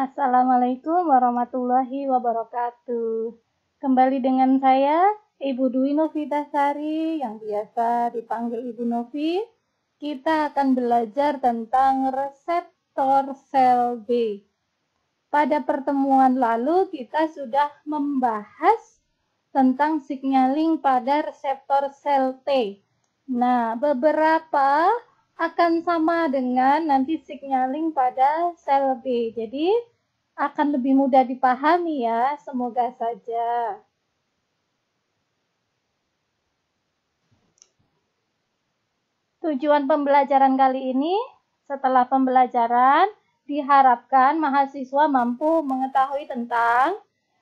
Assalamualaikum warahmatullahi wabarakatuh. Kembali dengan saya, Ibu Dwi Novitasari, yang biasa dipanggil Ibu Novi. Kita akan belajar tentang reseptor sel B. Pada pertemuan lalu, kita sudah membahas tentang signaling pada reseptor sel T. Nah, beberapa akan sama dengan nanti signaling pada sel B. Jadi, akan lebih mudah dipahami ya, semoga saja. Tujuan pembelajaran kali ini, setelah pembelajaran, diharapkan mahasiswa mampu mengetahui tentang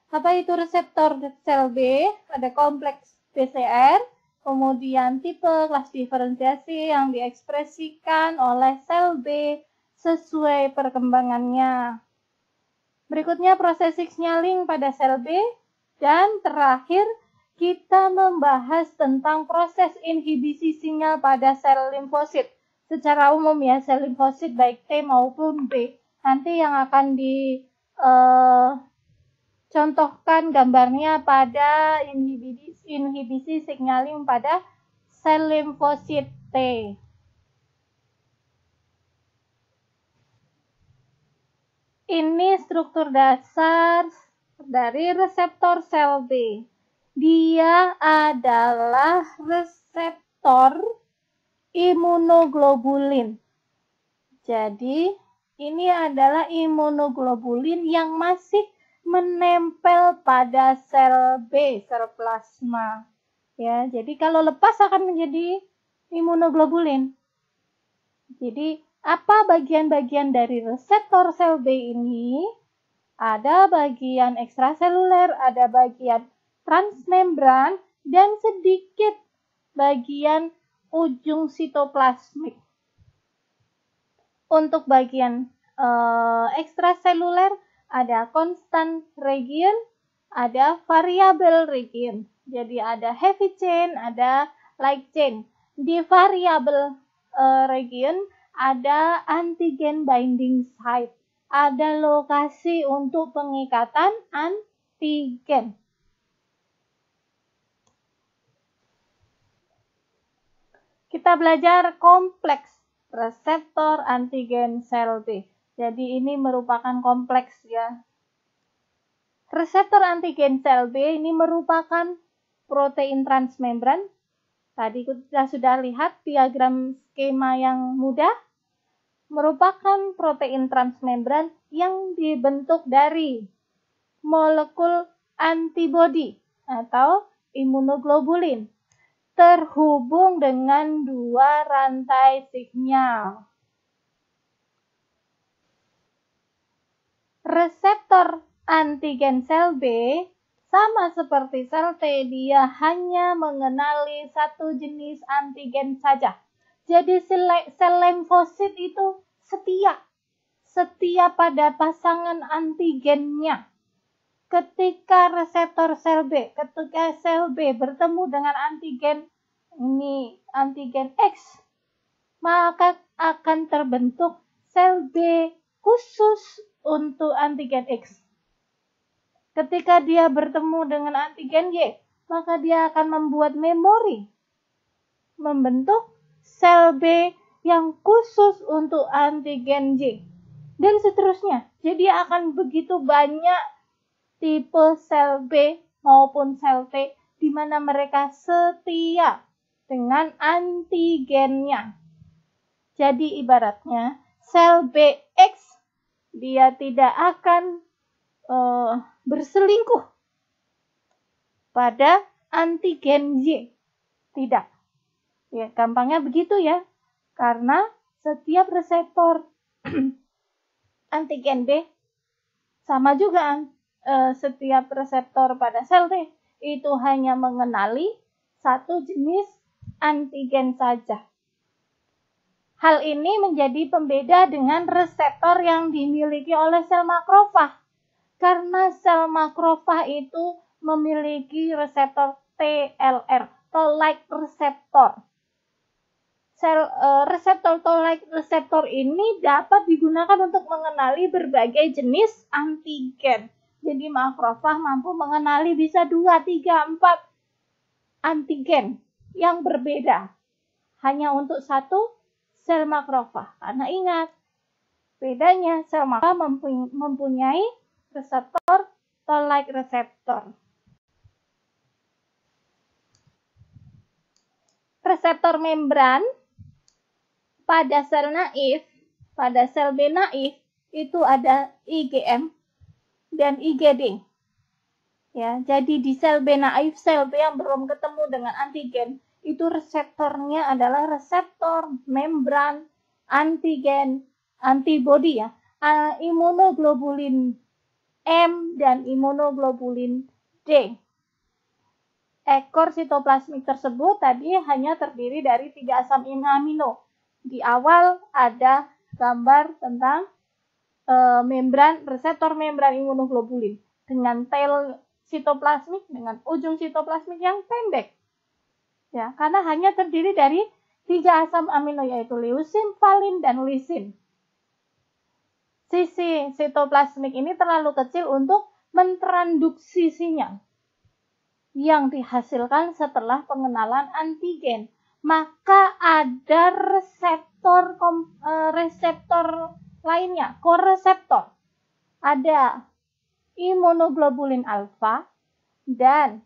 apa itu reseptor sel B pada kompleks BCR, kemudian tipe kelas diferensiasi yang diekspresikan oleh sel B sesuai perkembangannya. Berikutnya proses signaling pada sel B, dan terakhir kita membahas tentang proses inhibisi sinyal pada sel limfosit. Secara umum ya, sel limfosit baik T maupun B. Nanti yang akan contohkan gambarnya pada inhibisi signaling pada sel limfosit T. Ini struktur dasar dari reseptor sel B. Dia adalah reseptor imunoglobulin. Jadi, ini adalah imunoglobulin yang masih menempel pada sel B, sel plasma. Ya, jadi kalau lepas akan menjadi imunoglobulin. Jadi, apa bagian-bagian dari reseptor sel B ini? Ada bagian ekstraseluler, ada bagian transmembran, dan sedikit bagian ujung sitoplasmik. Untuk bagian ekstraseluler ada constant region, ada variable region. Jadi ada heavy chain, ada light chain. Di variable region ada antigen binding site, ada lokasi untuk pengikatan antigen. Kita belajar kompleks reseptor antigen sel B. Jadi ini merupakan kompleks ya. Reseptor antigen sel B ini merupakan protein transmembran. Tadi kita sudah lihat diagram skema yang mudah. Merupakan protein transmembran yang dibentuk dari molekul antibodi atau imunoglobulin terhubung dengan dua rantai sinyal. Reseptor antigen sel B sama seperti sel T, dia hanya mengenali satu jenis antigen saja. Jadi sel limfosit itu setia pada pasangan antigennya. Ketika reseptor sel B, ketika sel B bertemu dengan antigen ini, antigen X, maka akan terbentuk sel B khusus untuk antigen X. Ketika dia bertemu dengan antigen Y, maka dia akan membuat memori, membentuk sel B yang khusus untuk antigen Y, dan seterusnya. Jadi akan begitu banyak tipe sel B maupun sel T di mana mereka setia dengan antigennya. Jadi ibaratnya sel BX dia tidak akan berselingkuh pada antigen Y. Tidak. Ya, gampangnya begitu ya. Karena setiap reseptor antigen B sama juga setiap reseptor pada sel T itu hanya mengenali satu jenis antigen saja. Hal ini menjadi pembeda dengan reseptor yang dimiliki oleh sel makrofag. Karena sel makrofag itu memiliki reseptor TLR, toll-like receptor. reseptor toll-like reseptor ini dapat digunakan untuk mengenali berbagai jenis antigen. Jadi makrofag mampu mengenali bisa 2, 3, 4 antigen yang berbeda hanya untuk satu sel makrofag. Karena ingat, bedanya sel makrofag mempunyai reseptor toll-like reseptor. Reseptor membran pada sel naif, pada sel B naif itu ada IgM dan IgD. Ya, jadi di sel B naif, sel B yang belum ketemu dengan antigen, itu reseptornya adalah reseptor membran antigen antibody ya, imunoglobulin M dan imunoglobulin D. Ekor sitoplasmik tersebut tadi hanya terdiri dari 3 asam amino. Di awal ada gambar tentang reseptor membran imunoglobulin dengan tail sitoplasmik, dengan ujung sitoplasmik yang pendek. Ya, karena hanya terdiri dari 3 asam amino yaitu leusin, valin, dan lisin. Sisi sitoplasmik ini terlalu kecil untuk mentransduksi sinyal yang dihasilkan setelah pengenalan antigen. Maka ada reseptor lainnya, koreseptor. Ada imunoglobulin alfa dan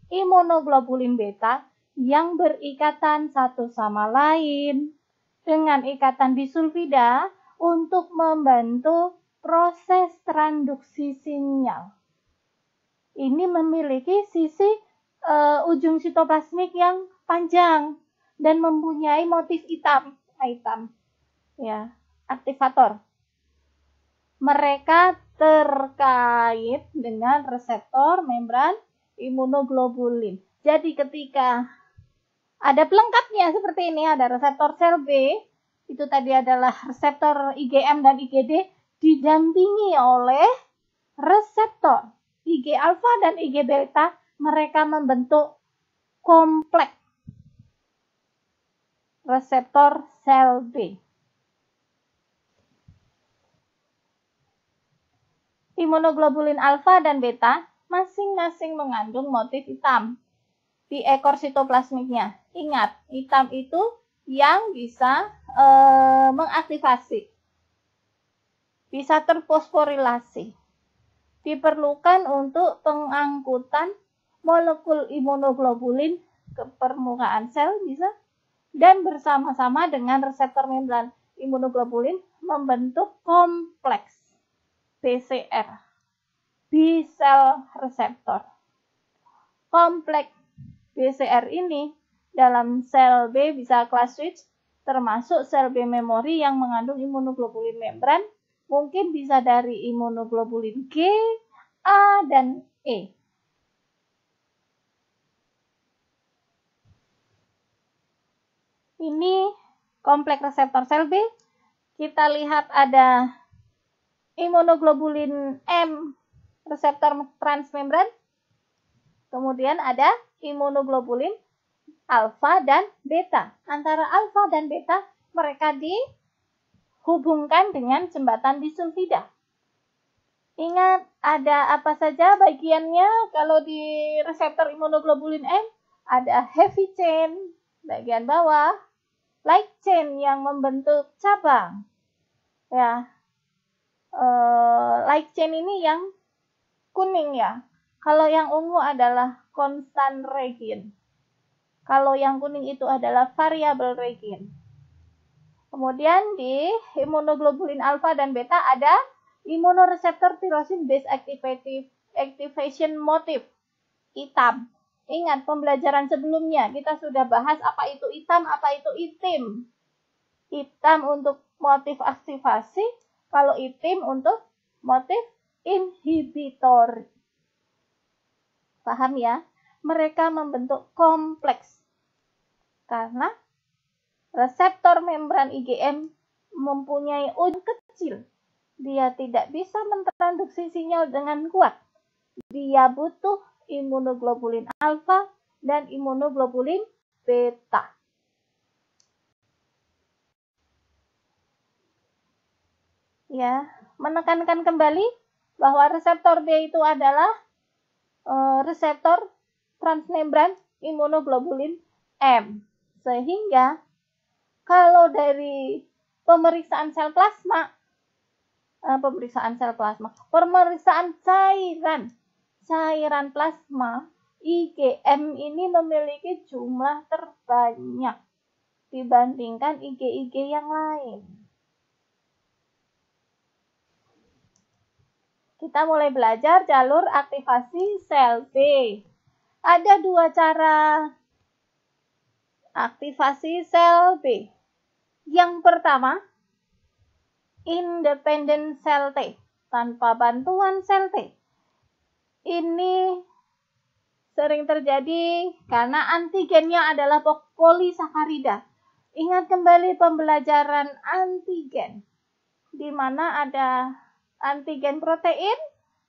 imunoglobulin beta yang berikatan satu sama lain dengan ikatan disulfida untuk membantu proses transduksi sinyal. Ini memiliki sisi ujung sitoplasmik yang panjang dan mempunyai motif hitam, ya, aktivator. Mereka terkait dengan reseptor membran imunoglobulin. Jadi ketika ada pelengkapnya seperti ini, ada reseptor sel B, itu tadi adalah reseptor IgM dan IgD didampingi oleh reseptor Ig alfa dan Ig beta, mereka membentuk kompleks reseptor sel B. Imunoglobulin alfa dan beta masing-masing mengandung motif hitam di ekor sitoplasmiknya. Ingat, hitam itu yang bisa mengaktifasi, bisa terfosforilasi. Diperlukan untuk pengangkutan molekul imunoglobulin ke permukaan sel bisa, dan bersama-sama dengan reseptor membran imunoglobulin membentuk kompleks BCR, B-cell receptor. Kompleks BCR ini dalam sel B bisa class switch, termasuk sel B memori yang mengandung imunoglobulin membran, mungkin bisa dari imunoglobulin G, A, dan E. Ini kompleks reseptor sel B. Kita lihat ada imunoglobulin M, reseptor transmembran. Kemudian ada imunoglobulin alfa dan beta. Antara alfa dan beta mereka dihubungkan dengan jembatan disulfida. Ingat, ada apa saja bagiannya kalau di reseptor imunoglobulin M? Ada heavy chain bagian bawah, light chain yang membentuk cabang. Ya, light chain ini yang kuning ya. Kalau yang ungu adalah constant region. Kalau yang kuning itu adalah variable region. Kemudian di imunoglobulin alfa dan beta ada immunoreceptor tyrosine base activation motif hitam. Ingat pembelajaran sebelumnya kita sudah bahas apa itu hitam, apa itu itim. Hitam untuk motif aktivasi, kalau itim untuk motif inhibitor. Paham ya? Mereka membentuk kompleks karena reseptor membran IgM mempunyai ujung kecil. Dia tidak bisa mentransduksi sinyal dengan kuat. Dia butuh imunoglobulin alfa dan imunoglobulin beta. Ya, menekankan kembali bahwa reseptor B itu adalah reseptor transmembran imunoglobulin M. Sehingga kalau dari pemeriksaan pemeriksaan cairan plasma, IgM ini memiliki jumlah terbanyak dibandingkan IgG yang lain. Kita mulai belajar jalur aktivasi sel B. Ada dua cara aktivasi sel B. Yang pertama, independent sel T, tanpa bantuan sel T. Ini sering terjadi karena antigennya adalah polisakarida. Ingat kembali pembelajaran antigen, di mana ada antigen protein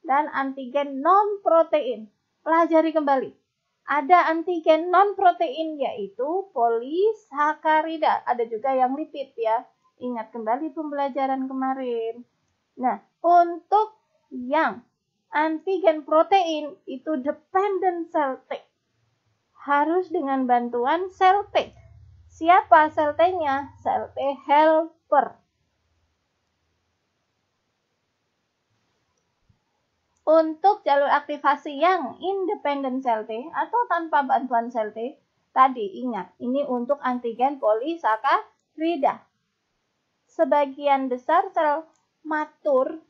dan antigen non-protein. Pelajari kembali. Ada antigen non-protein yaitu polisakarida. Ada juga yang lipid ya. Ingat kembali pembelajaran kemarin. Nah, untuk yang antigen protein itu dependent sel T. Harus dengan bantuan sel T. Siapa sel T-nya? Sel T helper. Untuk jalur aktivasi yang independent sel T atau tanpa bantuan sel T, tadi ingat, ini untuk antigen polisakarida. Sebagian besar sel matur,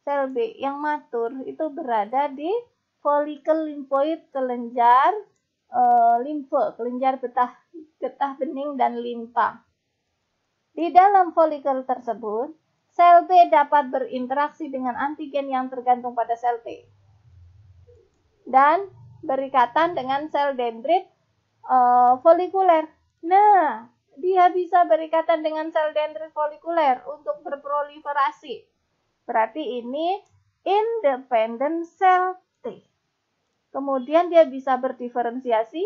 sel B yang matur itu berada di folikel limfoid kelenjar limfe, kelenjar getah bening dan limpa. Di dalam folikel tersebut, sel B dapat berinteraksi dengan antigen yang tergantung pada sel T dan berikatan dengan sel dendrit folikuler. Nah, dia bisa berikatan dengan sel dendrit folikuler untuk berproliferasi. Berarti ini independent sel T. Kemudian dia bisa berdiferensiasi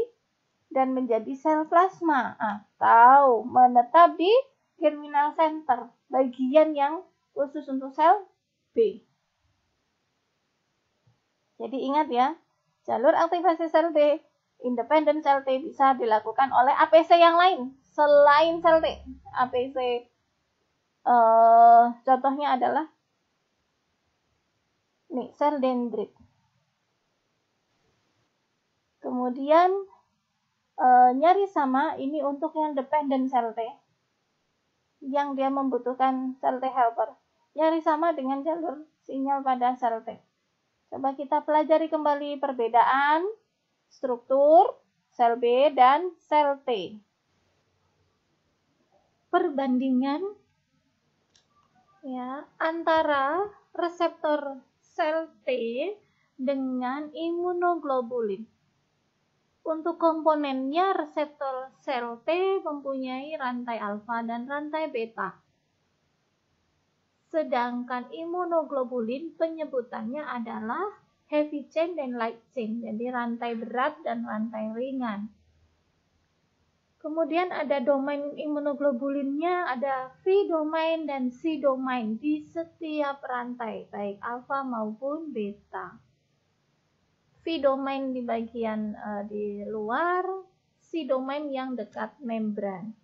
dan menjadi sel plasma atau menetap di germinal center, bagian yang khusus untuk sel B. Jadi ingat ya, jalur aktivasi sel B, independent sel T bisa dilakukan oleh APC yang lain selain sel T. APC contohnya adalah nih, sel dendrit. Kemudian nyari sama ini untuk yang dependent sel T, yang dia membutuhkan sel T helper. Nyari sama dengan jalur sinyal pada sel T. Coba kita pelajari kembali perbedaan struktur sel B dan sel T. Perbandingan ya antara reseptor sel T dengan imunoglobulin. Untuk komponennya, reseptor sel T mempunyai rantai alfa dan rantai beta. Sedangkan imunoglobulin penyebutannya adalah heavy chain dan light chain, jadi rantai berat dan rantai ringan. Kemudian ada domain imunoglobulinnya, ada V domain dan C domain di setiap rantai, baik alfa maupun beta. V domain di bagian di luar, C domain yang dekat membran.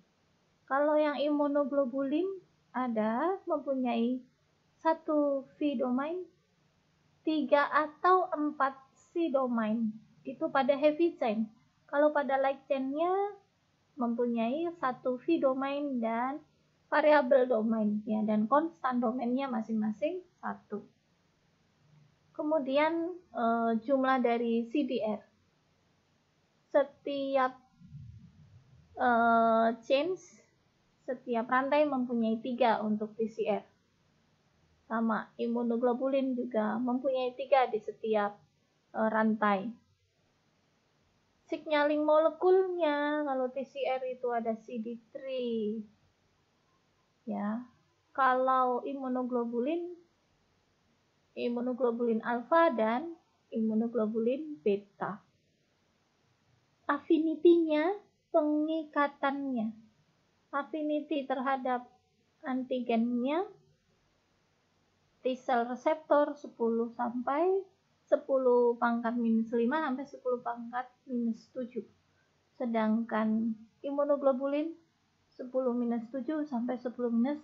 Kalau yang imunoglobulin ada mempunyai 1 V domain, 3 atau 4 C domain. Itu pada heavy chain. Kalau pada light chain-nya mempunyai 1 V domain dan variabel domain ya, dan konstan domainnya masing-masing 1. Kemudian jumlah dari CDR. Setiap setiap rantai mempunyai 3 untuk PCR. Sama, imunoglobulin juga mempunyai 3 di setiap rantai. Signaling molekulnya, kalau TCR itu ada CD3. Ya. Kalau imunoglobulin alfa dan imunoglobulin beta. Affinity-nya, pengikatannya. Affinity terhadap antigennya T-cell reseptor 10 sampai 10 pangkat minus 5 sampai 10 pangkat minus 7. Sedangkan imunoglobulin 10 minus 7 sampai 10 minus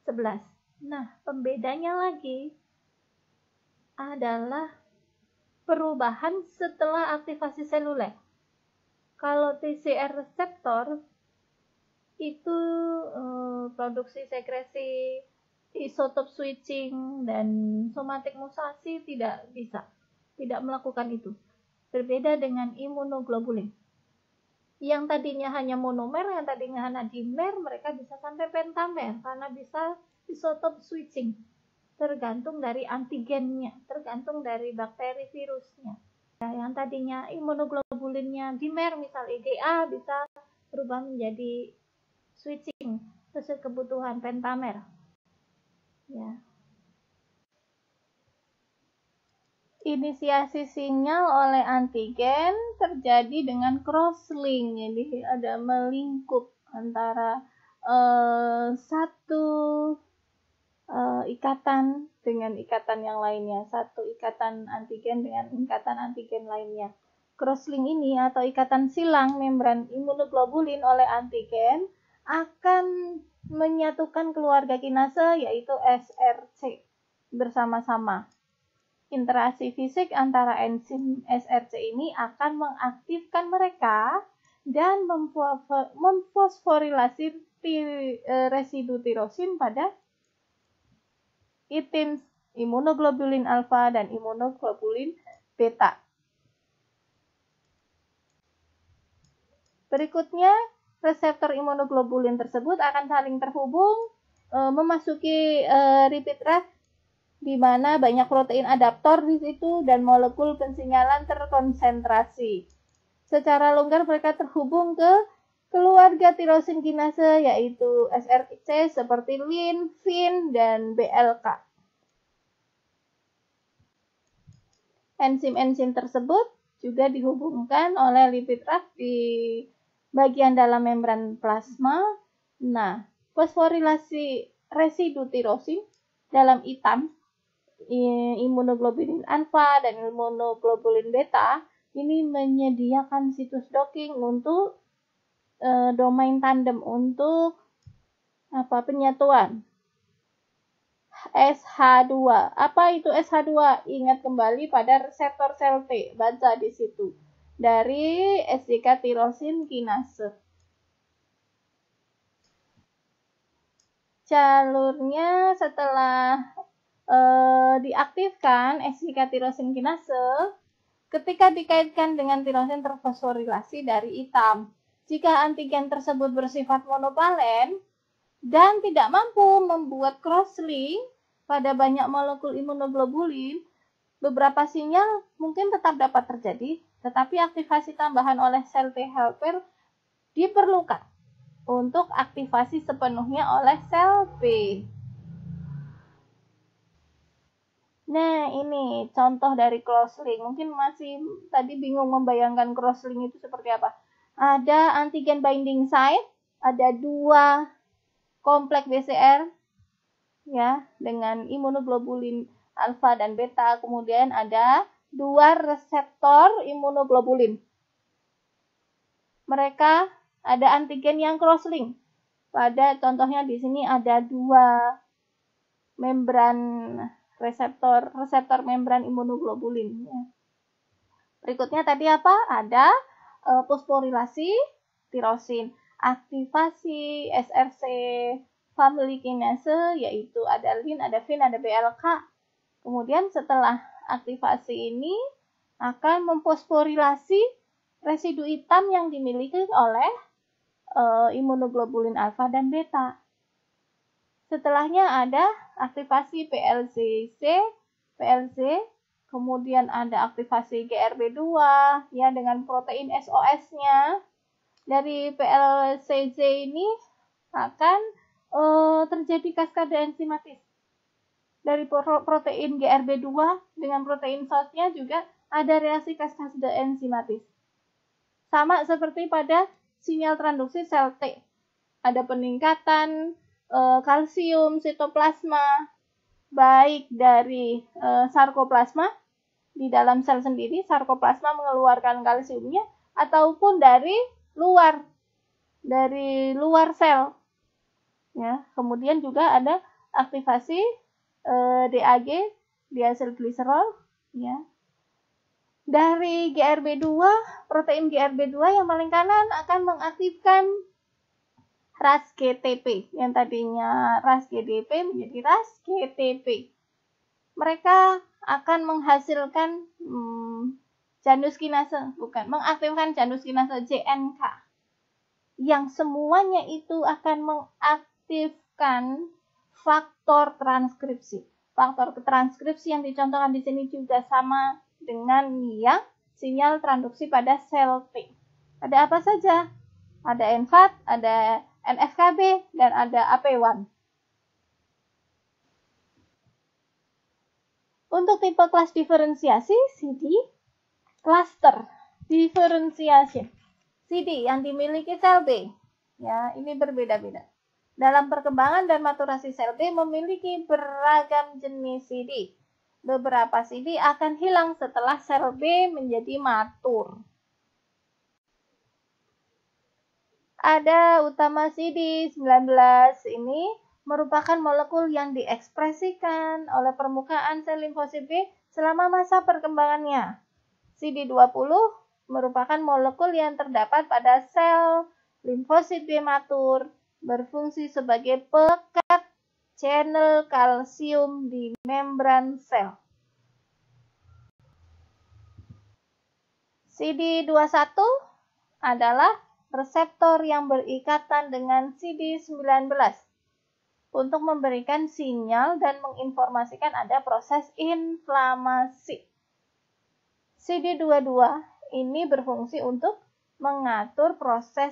11. Nah, pembedanya lagi adalah perubahan setelah aktivasi seluler. Kalau TCR reseptor itu produksi sekresi, isotop switching, dan somatik musasi tidak melakukan itu. Berbeda dengan imunoglobulin. Yang tadinya hanya monomer, yang tadinya hanya dimer, mereka bisa sampai pentamer karena bisa isotop switching. Tergantung dari antigennya, tergantung dari bakteri virusnya. Yang tadinya imunoglobulinnya dimer, misal IgA, bisa berubah menjadi switching sesuai kebutuhan pentamer. Ya. Inisiasi sinyal oleh antigen terjadi dengan crosslink, jadi ada melingkup antara satu ikatan dengan ikatan yang lainnya, satu ikatan antigen dengan ikatan antigen lainnya. Crosslink ini atau ikatan silang membran imunoglobulin oleh antigen akan menyatukan keluarga kinase yaitu SRC bersama-sama. Interaksi fisik antara enzim SRC ini akan mengaktifkan mereka dan memfosforilasi residu tirosin pada ITIMS, imunoglobulin alfa dan imunoglobulin beta. Berikutnya, reseptor imunoglobulin tersebut akan saling terhubung memasuki repeat ref di mana banyak protein adaptor di situ dan molekul pensinyalan terkonsentrasi. Secara longgar mereka terhubung ke keluarga tirosin kinase yaitu SRC seperti lin, fin, dan BLK. Enzim-enzim tersebut juga dihubungkan oleh lipid raft di bagian dalam membran plasma. Nah, fosforilasi residu tirosin dalam ITAM, imunoglobulin alfa dan imunoglobulin beta, ini menyediakan situs docking untuk domain tandem untuk penyatuan SH2. Apa itu SH2? Ingat kembali pada reseptor sel T, baca di situ. Dari SJK tirosin kinase. Jalurnya setelah diaktifkan SJK tirosin kinase, ketika dikaitkan dengan tirosin terfosforilasi dari ITAM. Jika antigen tersebut bersifat monovalen dan tidak mampu membuat crosslink pada banyak molekul imunoglobulin, beberapa sinyal mungkin tetap dapat terjadi, tetapi aktivasi tambahan oleh sel T helper diperlukan untuk aktivasi sepenuhnya oleh sel B. Nah, ini contoh dari crosslink. Mungkin masih tadi bingung membayangkan crosslink itu seperti apa. Ada antigen binding site, ada 2 kompleks BCR ya dengan imunoglobulin alfa dan beta, kemudian ada 2 reseptor imunoglobulin. Mereka ada antigen yang crosslink. Pada contohnya di sini ada 2 membran reseptor membran imunoglobulin ya. Berikutnya tadi apa? Ada fosforilasi tirosin, aktivasi SRC family kinase yaitu ada lin, ada fin, ada BLK. Kemudian setelah aktivasi ini akan memfosforilasi residu hitam yang dimiliki oleh imunoglobulin alfa dan beta. Setelahnya ada aktivasi PLZ, kemudian ada aktivasi GRB2 ya dengan protein SOS-nya. Dari PLCZ ini akan terjadi kaskade enzimatis. Dari protein GRB2 dengan protein SOS-nya juga ada reaksi kaskade enzimatis. Sama seperti pada sinyal transduksi sel T. Ada peningkatan kalsium sitoplasma, baik dari sarkoplasma di dalam sel sendiri, sarkoplasma mengeluarkan kalsiumnya, ataupun dari luar sel. Ya, kemudian juga ada aktivasi DAG, diacylglycerol, ya. Dari GRB2, protein GRB2 yang paling kanan akan mengaktifkan RAS GTP, yang tadinya RAS GDP menjadi RAS GTP. Mereka akan menghasilkan janus kinase, mengaktifkan janus kinase JNK, yang semuanya itu akan mengaktifkan faktor transkripsi. Faktor transkripsi yang dicontohkan di sini juga sama dengan yang sinyal transduksi pada sel T. Ada apa saja? Ada NFAT, ada NFKB, dan ada AP1. Untuk tipe kelas diferensiasi, CD, cluster differentiation. CD yang dimiliki sel B, ya, ini berbeda-beda. Dalam perkembangan dan maturasi sel B memiliki beragam jenis CD. Beberapa CD akan hilang setelah sel B menjadi matur. Ada utama CD19, ini merupakan molekul yang diekspresikan oleh permukaan sel limfosit B selama masa perkembangannya. CD20 merupakan molekul yang terdapat pada sel limfosit B matur, berfungsi sebagai pekat channel kalsium di membran sel. CD21 adalah reseptor yang berikatan dengan CD19 untuk memberikan sinyal dan menginformasikan ada proses inflamasi. CD22 ini berfungsi untuk mengatur proses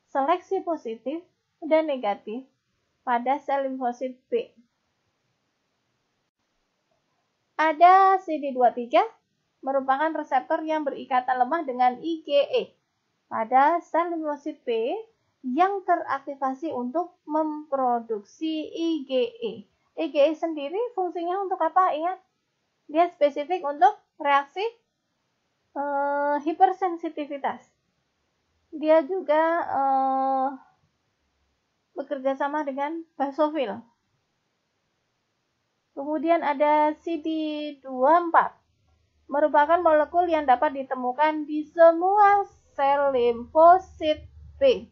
seleksi positif dan negatif pada sel limfosit B. Ada CD23 merupakan reseptor yang berikatan lemah dengan IgE pada sel limfosit B yang teraktivasi untuk memproduksi IgE. IgE sendiri fungsinya untuk apa? Ingat, dia spesifik untuk reaksi hipersensitivitas. Dia juga bekerja sama dengan basofil. Kemudian ada CD24, merupakan molekul yang dapat ditemukan di semua sel limfosit B,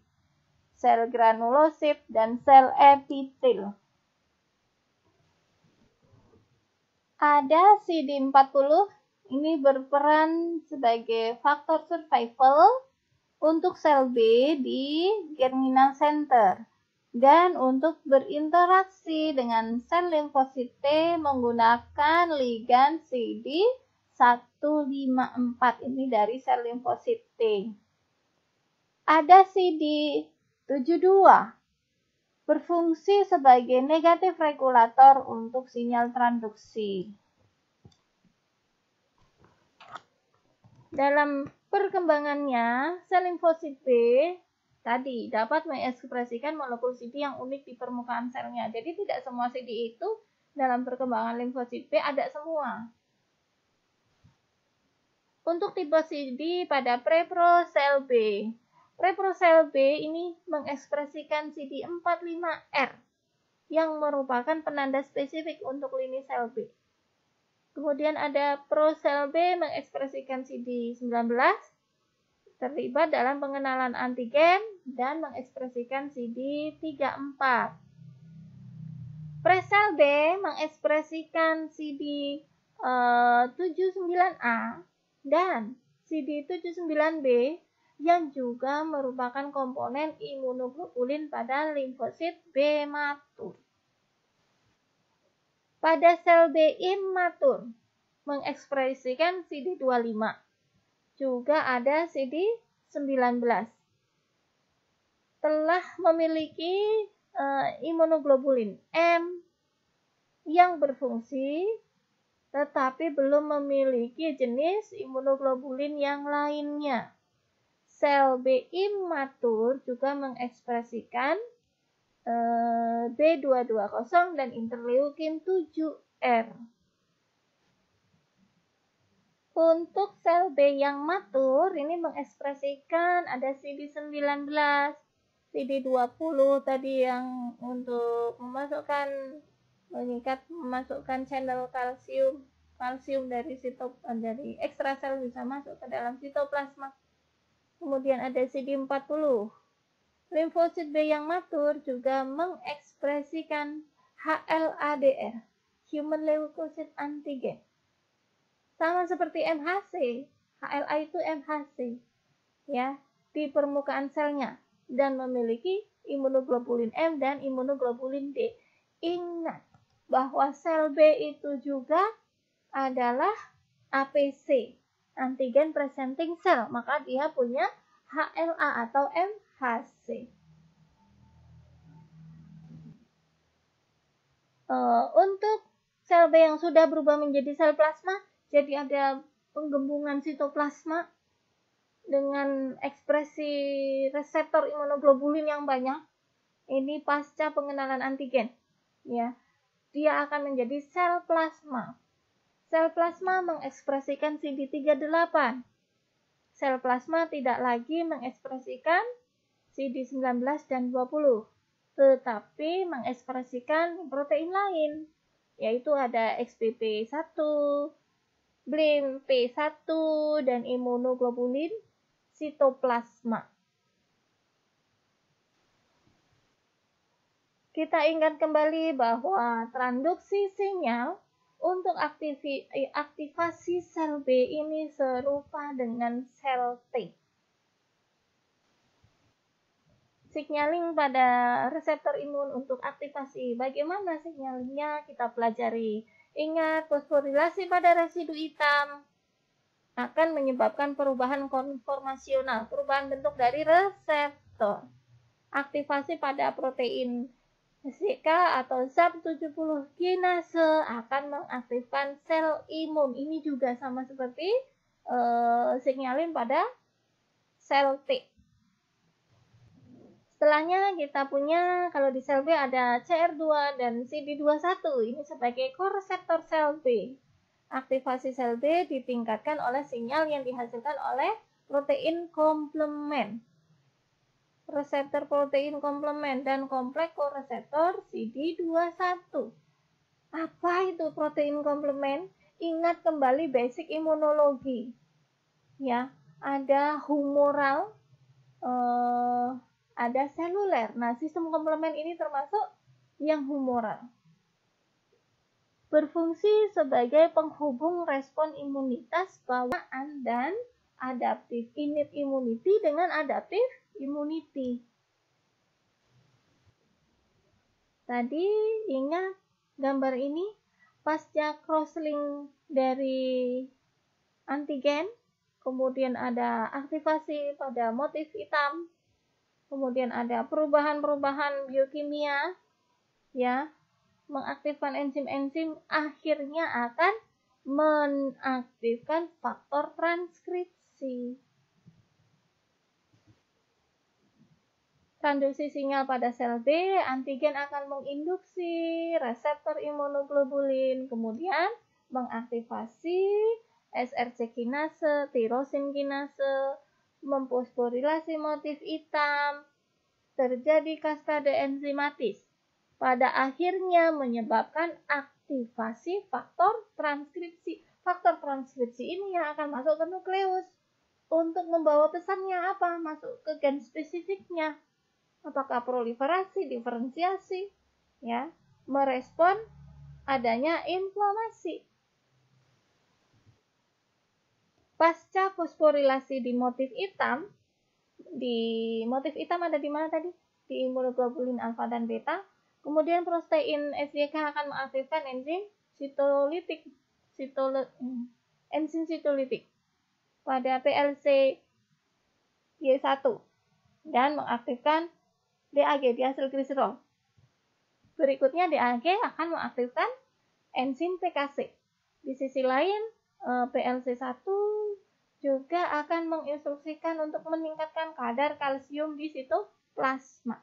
sel granulosit, dan sel epitel. Ada CD40, ini berperan sebagai faktor survival untuk sel B di germinal center dan untuk berinteraksi dengan sel limfosit T menggunakan ligan CD154 ini dari sel limfosit T. Ada CD72 berfungsi sebagai negatif regulator untuk sinyal transduksi. Dalam perkembangannya, sel limfosit B tadi dapat mengekspresikan molekul CD yang unik di permukaan selnya. Jadi tidak semua CD itu dalam perkembangan limfosit B ada semua. Untuk tipe CD pada preprosel B. Preprosel B ini mengekspresikan CD45R yang merupakan penanda spesifik untuk lini sel B. Kemudian ada prosel B mengekspresikan CD19, terlibat dalam pengenalan antigen dan mengekspresikan CD34. Presel B mengekspresikan CD79A dan CD79B yang juga merupakan komponen imunoglobulin pada limfosit B matur. Pada sel B immatur mengekspresikan CD25. Juga ada CD19. Telah memiliki imunoglobulin M yang berfungsi tetapi belum memiliki jenis imunoglobulin yang lainnya. Sel B immatur juga mengekspresikan B220 dan interleukin 7R. Untuk sel B yang matur, ini mengekspresikan ada CD19, CD20 tadi yang untuk memasukkan channel kalsium dari ekstrasel bisa masuk ke dalam sitoplasma. Kemudian ada CD40. Limfosit B yang matur juga mengekspresikan HLA-DR, Human Leukocyte Antigen. Sama seperti MHC, HLA itu MHC, ya, di permukaan selnya dan memiliki imunoglobulin M dan imunoglobulin D. Ingat bahwa sel B itu juga adalah APC, antigen presenting cell, maka dia punya HLA atau MHC. Untuk sel B yang sudah berubah menjadi sel plasma, jadi ada penggembungan sitoplasma dengan ekspresi reseptor imunoglobulin yang banyak. Ini pasca pengenalan antigen, ya. Dia akan menjadi sel plasma. Sel plasma mengekspresikan CD38. Sel plasma tidak lagi mengekspresikan CD19 dan 20, tetapi mengekspresikan protein lain, yaitu ada XPP1, BLIM-P1, dan imunoglobulin sitoplasma. Kita ingat kembali bahwa transduksi sinyal untuk aktivasi sel B ini serupa dengan sel T. Signaling pada reseptor imun untuk aktivasi. Bagaimana signalingnya kita pelajari. Ingat, fosforilasi pada residu hitam akan menyebabkan perubahan konformasional, perubahan bentuk dari reseptor. Aktivasi pada protein ZK atau ZAP70 kinase akan mengaktifkan sel imun. Ini juga sama seperti signalin pada sel T. Setelahnya kita punya, kalau di sel B ada CR2 dan CD21. Ini sebagai koreseptor sel B. Aktivasi sel B ditingkatkan oleh sinyal yang dihasilkan oleh protein komplement. Reseptor protein komplement dan kompleks koreseptor CD21. Apa itu protein komplement? Ingat kembali basic imunologi. Ya, ada humoral, ada seluler. Nah, sistem komplement ini termasuk yang humoral. Berfungsi sebagai penghubung respon imunitas bawaan dan adaptif, innate immunity dengan adaptive immunity. Tadi ingat gambar ini pasca crosslink dari antigen, kemudian ada aktivasi pada motif hitam, kemudian ada perubahan-perubahan biokimia, ya, mengaktifkan enzim-enzim, akhirnya akan mengaktifkan faktor transkripsi. Transduksi sinyal pada sel B, antigen akan menginduksi reseptor imunoglobulin, kemudian mengaktifasi SRC kinase, tirosin kinase, memfosforilasi motif hitam, terjadi kaskade enzimatis. Pada akhirnya menyebabkan aktivasi faktor transkripsi. Faktor transkripsi ini yang akan masuk ke nukleus. Untuk membawa pesannya apa? Masuk ke gen spesifiknya. Apakah proliferasi, diferensiasi, ya, merespon adanya inflamasi. Pasca fosforilasi di motif hitam ada di mana tadi? Di imunoglobulin alfa dan beta. Kemudian protein SYK akan mengaktifkan enzim sitolitik pada PLC Y1 dan mengaktifkan DAG, diaselgliserol. Berikutnya DAG akan mengaktifkan enzim PKC. Di sisi lain, PLC1 juga akan menginstruksikan untuk meningkatkan kadar kalsium di sitoplasma.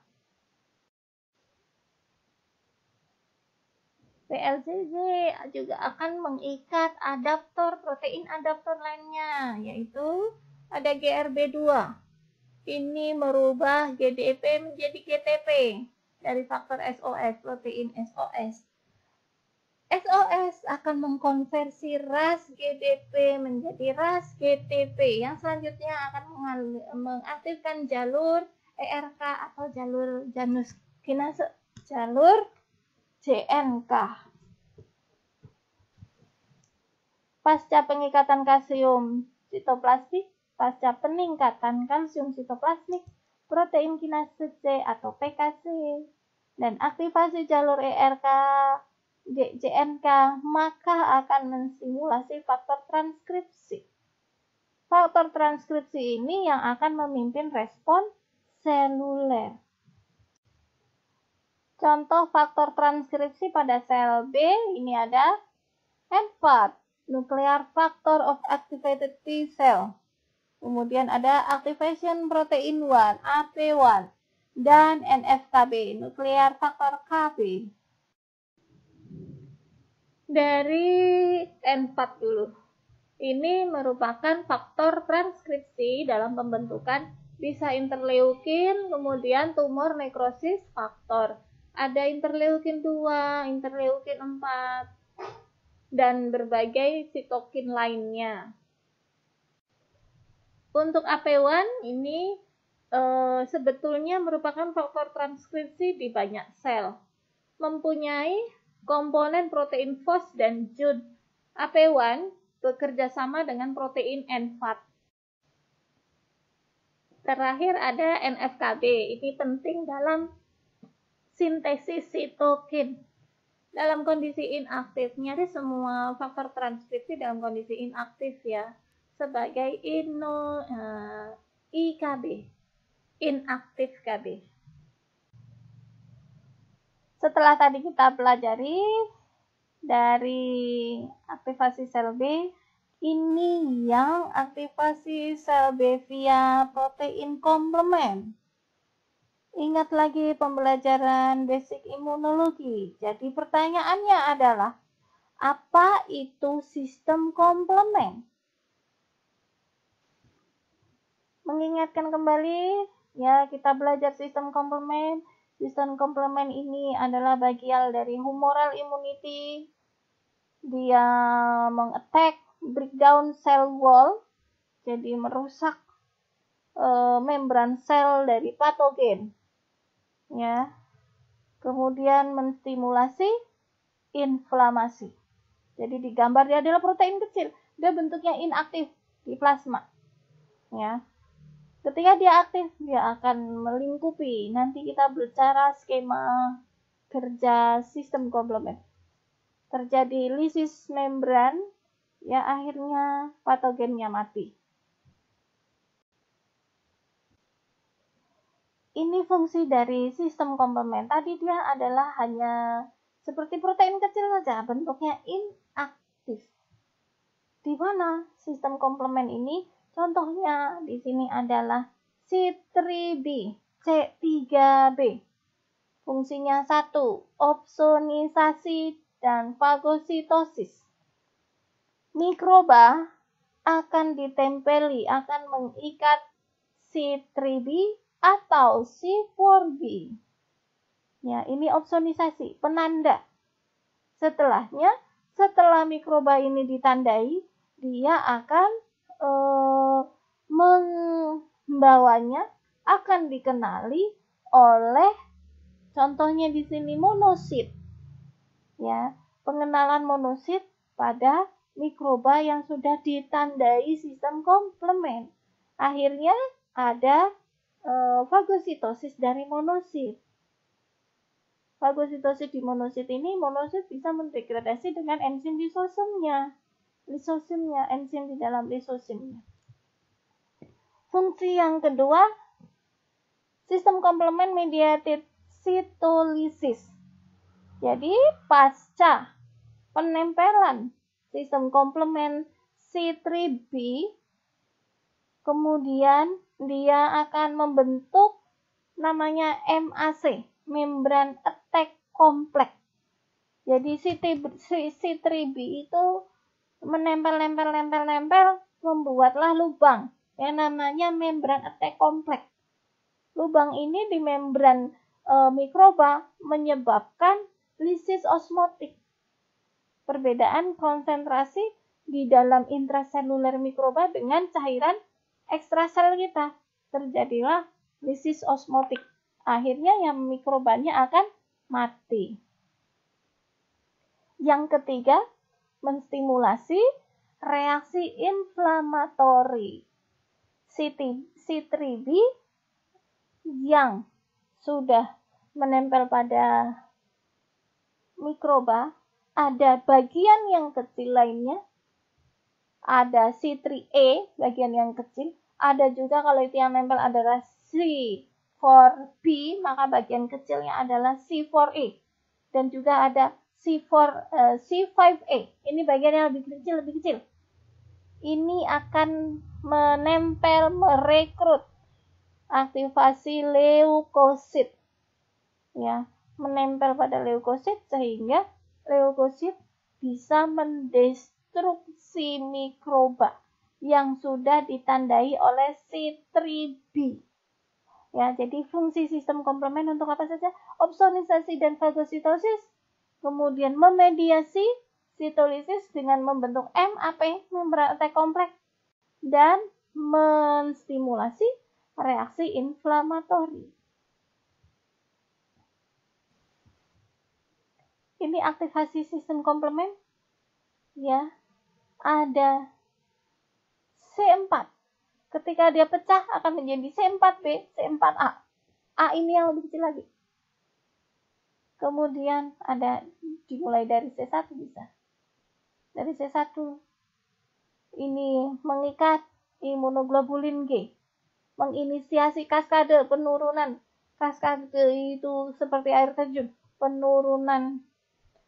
PLZZ juga akan mengikat adaptor protein adaptor lainnya, yaitu ada GRB2. Ini merubah GDP menjadi GTP dari faktor SOS, protein SOS. SOS akan mengkonversi RAS GDP menjadi RAS GTP yang selanjutnya akan mengaktifkan jalur ERK atau jalur Janus kinase, jalur JNK. Pasca pengikatan kalsium sitoplasmik, pasca peningkatan kalsium sitoplasmik, protein kinase C atau PKC, dan aktivasi jalur ERK JNK, maka akan menstimulasi faktor transkripsi. Faktor transkripsi ini yang akan memimpin respon seluler. Contoh faktor transkripsi pada sel B ini ada NFAT, Nuclear Factor of Activated T Cell. Kemudian ada Activation Protein 1, AP1, dan NFKB, Nuclear Factor KB. Dari NFAT dulu. Ini merupakan faktor transkripsi dalam pembentukan bisa interleukin, kemudian tumor nekrosis faktor. Ada interleukin 2, interleukin 4, dan berbagai sitokin lainnya. Untuk AP1 ini sebetulnya merupakan faktor transkripsi di banyak sel. Mempunyai komponen protein FOS dan JUD. AP1 bekerja sama dengan protein NFAT. Terakhir ada NFKB. Ini penting dalam sintesis sitokin. Dalam kondisi inaktif, nyaris semua faktor transkripsi dalam kondisi inaktif ya, sebagai IKB, inaktif KB. Setelah tadi kita pelajari dari aktivasi sel B, ini yang aktivasi sel B via protein komplement. Ingat lagi pembelajaran basic imunologi. Jadi pertanyaannya adalah, apa itu sistem komplement? Mengingatkan kembali, ya kita belajar sistem komplement. Sistem komplement ini adalah bagian dari humoral immunity. Dia mengattack, breakdown cell wall, jadi merusak membran sel dari patogen. Ya, kemudian menstimulasi inflamasi. Jadi digambar dia adalah protein kecil, dia bentuknya inaktif di plasma. Ya, ketika dia aktif, dia akan melingkupi. Nanti kita bicara skema kerja sistem komplement. Terjadi lisis membran, ya akhirnya patogennya mati. Ini fungsi dari sistem komplement. Tadi dia adalah hanya seperti protein kecil saja, bentuknya inaktif. Di mana sistem komplement ini? Contohnya di sini adalah C3b, C3b. Fungsinya 1, opsonisasi dan fagositosis. Mikroba akan ditempeli, akan mengikat C3b atau C4b. Ya, ini opsonisasi, penanda. Setelahnya, setelah mikroba ini ditandai, dia akan membawanya, akan dikenali oleh, contohnya di sini monosit. Ya, pengenalan monosit pada mikroba yang sudah ditandai sistem komplement. Akhirnya ada fagositosis dari monosit. Fagositosis di monosit ini, monosit bisa mendegradasi dengan enzim lisosomnya. Enzim di dalam lisosomnya. Fungsi yang kedua, sistem komplement mediated cytolysis. Jadi pasca penempelan sistem komplement C3b, kemudian dia akan membentuk namanya MAC, membran attack complex. Jadi C3b itu menempel, membuatlah lubang yang namanya membran attack complex. Lubang ini di membran mikroba menyebabkan lysis osmotik. Perbedaan konsentrasi di dalam intraseluler mikroba dengan cairan ekstrasel kita. Terjadilah lysis osmotik. Akhirnya yang mikrobanya akan mati. Yang ketiga, menstimulasi reaksi inflamatori. C3b yang sudah menempel pada mikroba, ada bagian yang kecil lainnya, ada C3a, bagian yang kecil, ada juga kalau itu yang nempel adalah C4b, maka bagian kecilnya adalah C4a, dan juga ada C5a, ini bagian yang lebih kecil. Ini akan menempel, merekrut aktivasi leukosit, ya, menempel pada leukosit sehingga leukosit bisa mendestruksi mikroba yang sudah ditandai oleh C3b. Ya, jadi fungsi sistem komplement untuk apa saja? Opsonisasi dan fagositosis, kemudian memediasi sitolisis dengan membentuk MAP, membran attack complex, dan menstimulasi reaksi inflamatori. Ini aktivasi sistem komplement, ya. Ada C4. Ketika dia pecah akan menjadi C4b, C4a. A ini yang lebih kecil lagi. Kemudian ada dimulai dari C1 bisa. Dari C1 ini mengikat imunoglobulin G, menginisiasi kaskade penurunan. Kaskade itu seperti air terjun, penurunan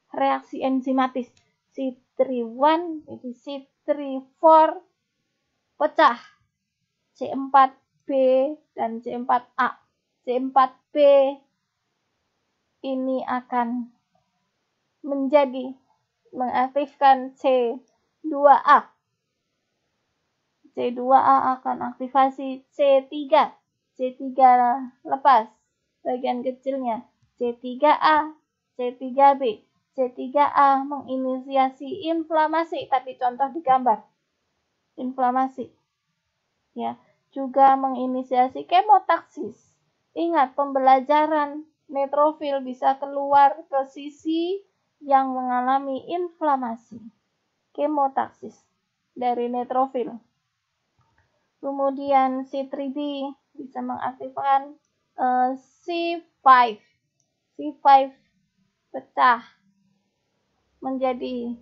reaksi enzimatis. C3-1 itu C3-4 pecah, C4b dan C4a. C4b ini akan mengaktifkan C2a. C2a akan aktivasi C3. C3 lepas bagian kecilnya. C3a, C3b. C3a menginisiasi inflamasi, tadi contoh di gambar. Inflamasi. Ya, juga menginisiasi kemotaksis. Ingat, pembelajaran neutrofil bisa keluar ke sisi yang mengalami inflamasi. Kemotaksis dari neutrofil. Kemudian C3b bisa mengaktifkan C5. C5 pecah menjadi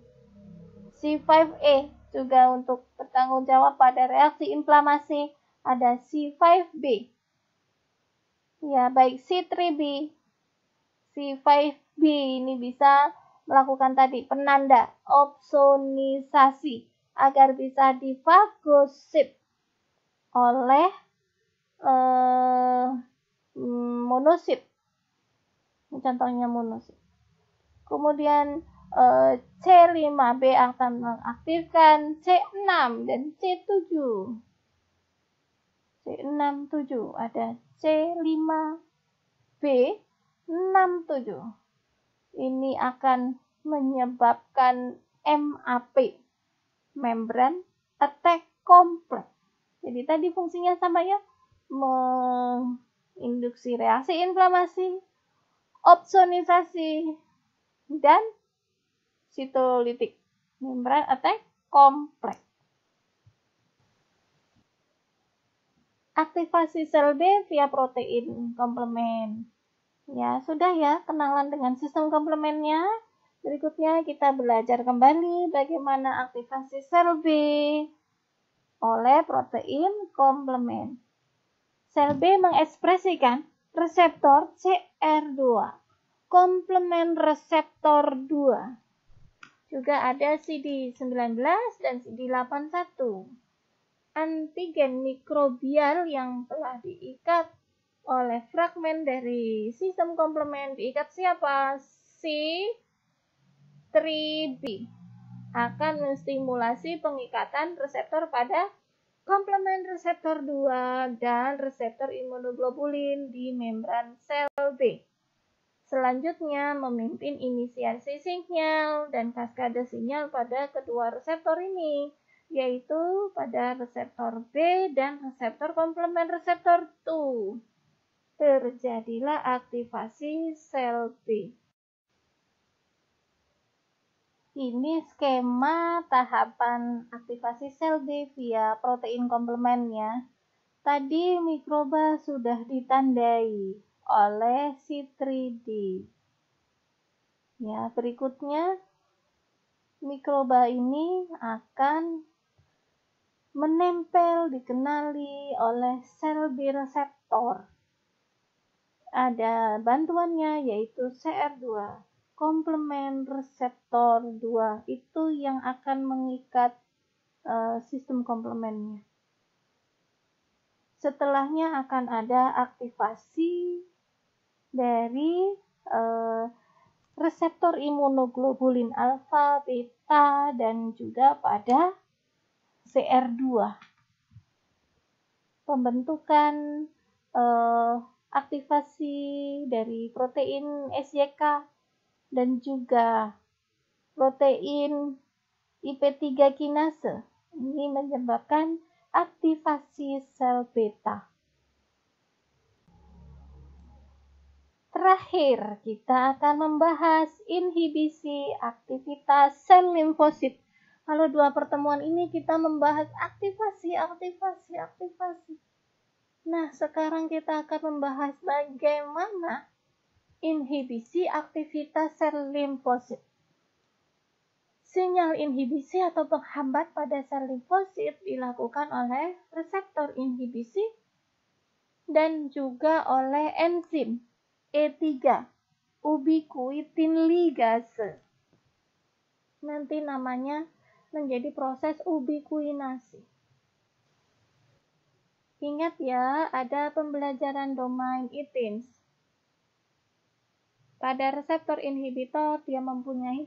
C5a, juga untuk bertanggung jawab pada reaksi inflamasi ada C5b. Ya, baik C3b, C5b ini bisa melakukan tadi penanda opsonisasi agar bisa difagosit oleh monosit. Contohnya monosit. Kemudian C5b akan mengaktifkan C6 dan C7. C6-7 ada C5b 6-7. Ini akan menyebabkan MAP, membran attack complex. Jadi tadi fungsinya sama ya, menginduksi reaksi inflamasi, opsonisasi, dan sitolitik, membran attack complex. Aktivasi sel B via protein komplement. Ya, sudah ya kenalan dengan sistem komplementnya. Berikutnya kita belajar kembali bagaimana aktivasi sel B oleh protein komplement. Sel B mengekspresikan reseptor CR2, komplement reseptor 2. Juga ada CD19 dan CD81. Antigen mikrobial yang telah diikat oleh fragmen dari sistem komplement diikat siapa? CD3B akan menstimulasi pengikatan reseptor pada komplement reseptor 2 dan reseptor imunoglobulin di membran sel B. Selanjutnya, memimpin inisiasi sinyal dan kaskade sinyal pada kedua reseptor ini, yaitu pada reseptor B dan reseptor komplement reseptor 2. Terjadilah aktivasi sel B. Ini skema tahapan aktivasi sel B via protein komplementnya. Tadi mikroba sudah ditandai oleh C3D. Ya, berikutnya mikroba ini akan menempel, dikenali oleh sel B reseptor. Ada bantuannya yaitu CR2, komplement reseptor 2, itu yang akan mengikat sistem komplementnya. Setelahnya akan ada aktivasi dari reseptor imunoglobulin alfa, beta, dan juga pada CR2. Pembentukan aktivasi dari protein SYK dan juga protein IP3 kinase. Ini menyebabkan aktivasi sel beta. Terakhir, kita akan membahas inhibisi aktivitas sel limfosit. Kalau dua pertemuan ini kita membahas aktivasi. Nah, sekarang kita akan membahas bagaimana inhibisi aktivitas sel limfosit. Sinyal inhibisi atau penghambat pada sel limfosit dilakukan oleh reseptor inhibisi dan juga oleh enzim E3, ubiquitin ligase. Nanti namanya menjadi proses ubiquinasi. Ingat ya, ada pembelajaran domain ITINS. Pada reseptor inhibitor dia mempunyai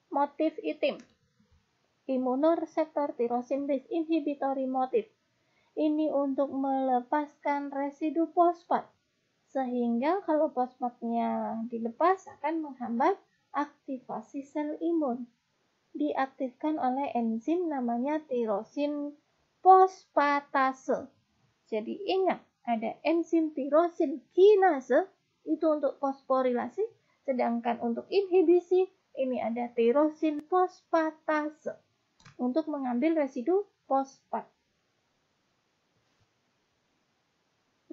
motif ITIM, imunoreseptor tirosin base inhibitory motif. Ini untuk melepaskan residu fosfat, sehingga kalau fosfatnya dilepas akan menghambat aktivasi sel imun. Diaktifkan oleh enzim namanya tirosin fosfatase. Jadi ingat, ada enzim tirosin kinase itu untuk fosforilasi, sedangkan untuk inhibisi ini ada tirosin fosfatase untuk mengambil residu fosfat.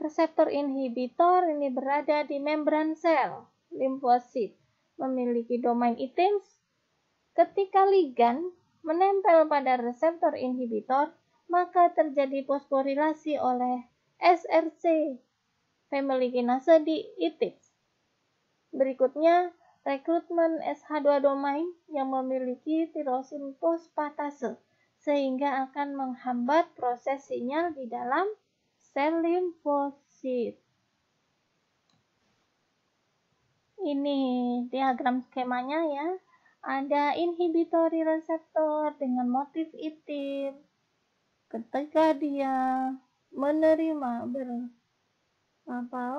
Reseptor inhibitor ini berada di membran sel limfosit, memiliki domain ITIMS. Ketika ligan menempel pada reseptor inhibitor, maka terjadi fosforilasi oleh SRC, family kinase di ITIMS. Berikutnya, rekrutmen SH2 domain yang memiliki tirosin fosfatase, sehingga akan menghambat proses sinyal di dalam sel limfosit. Ini diagram skemanya ya. Ada inhibitory reseptor dengan motif ITIM. Ketika dia menerima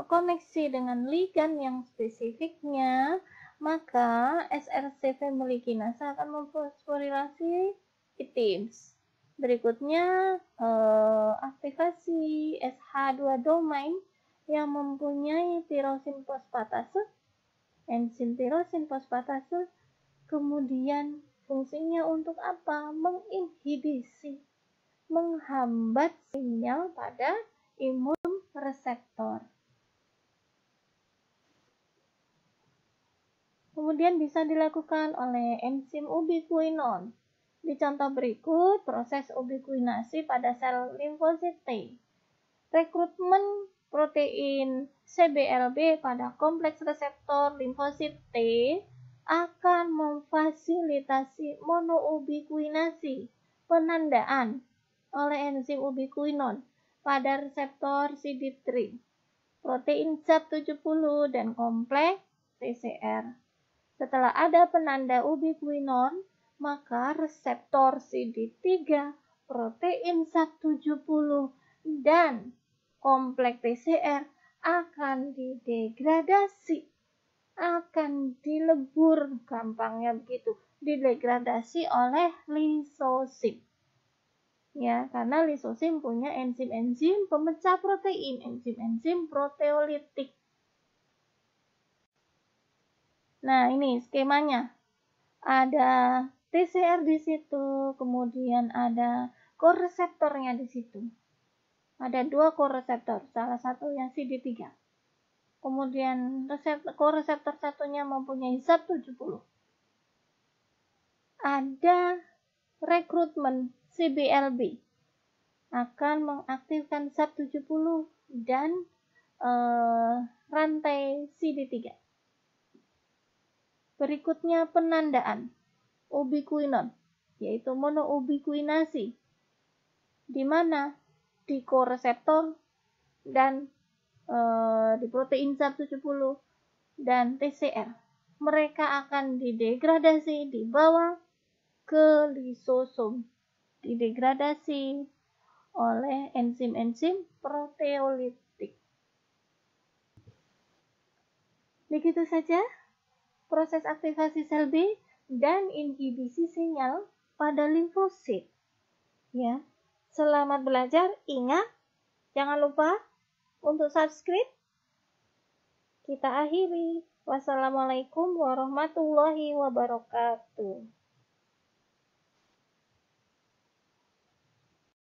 koneksi dengan ligan yang spesifiknya, maka SRC family kinase akan memfosforilasi ITIMS. Berikutnya aktivasi SH2 domain yang mempunyai tirosin fosfatase, enzim tirosin fosfatase, kemudian fungsinya untuk apa? Menginhibisi, menghambat sinyal pada imun reseptor. Kemudian bisa dilakukan oleh enzim ubiquinon. Di contoh berikut, proses ubiquinasi pada sel limfosit T. Rekrutmen protein CBLB pada kompleks reseptor limfosit T akan memfasilitasi monoubiquinasi, penandaan oleh enzim ubiquinon pada reseptor CD3, protein ZAP70 dan kompleks TCR. Setelah ada penanda ubiquinon, maka reseptor CD3, protein SAP70, dan kompleks TCR akan didegradasi, akan dilebur, gampangnya begitu, didegradasi oleh lisosim. Ya, karena lisosim punya enzim-enzim pemecah protein, enzim-enzim proteolitik. Nah, ini skemanya. Ada TCR di situ, kemudian ada koreseptornya di situ. Ada 2 koreseptor, salah satu yang CD3. Kemudian koreseptor satunya mempunyai SAP70. Ada rekrutmen CBLB akan mengaktifkan SAP70 dan rantai CD3. Berikutnya penandaan ubiquinon, yaitu monoubiquinasi, di mana di koreseptor dan di protein SAP70 dan TCR. Mereka akan didegradasi, dibawa ke lisosom, didegradasi oleh enzim-enzim proteolitik. Begitu saja proses aktivasi sel B dan inhibisi sinyal pada limfosit. Ya, selamat belajar. Ingat, jangan lupa untuk subscribe. Kita akhiri. Wassalamualaikum warahmatullahi wabarakatuh.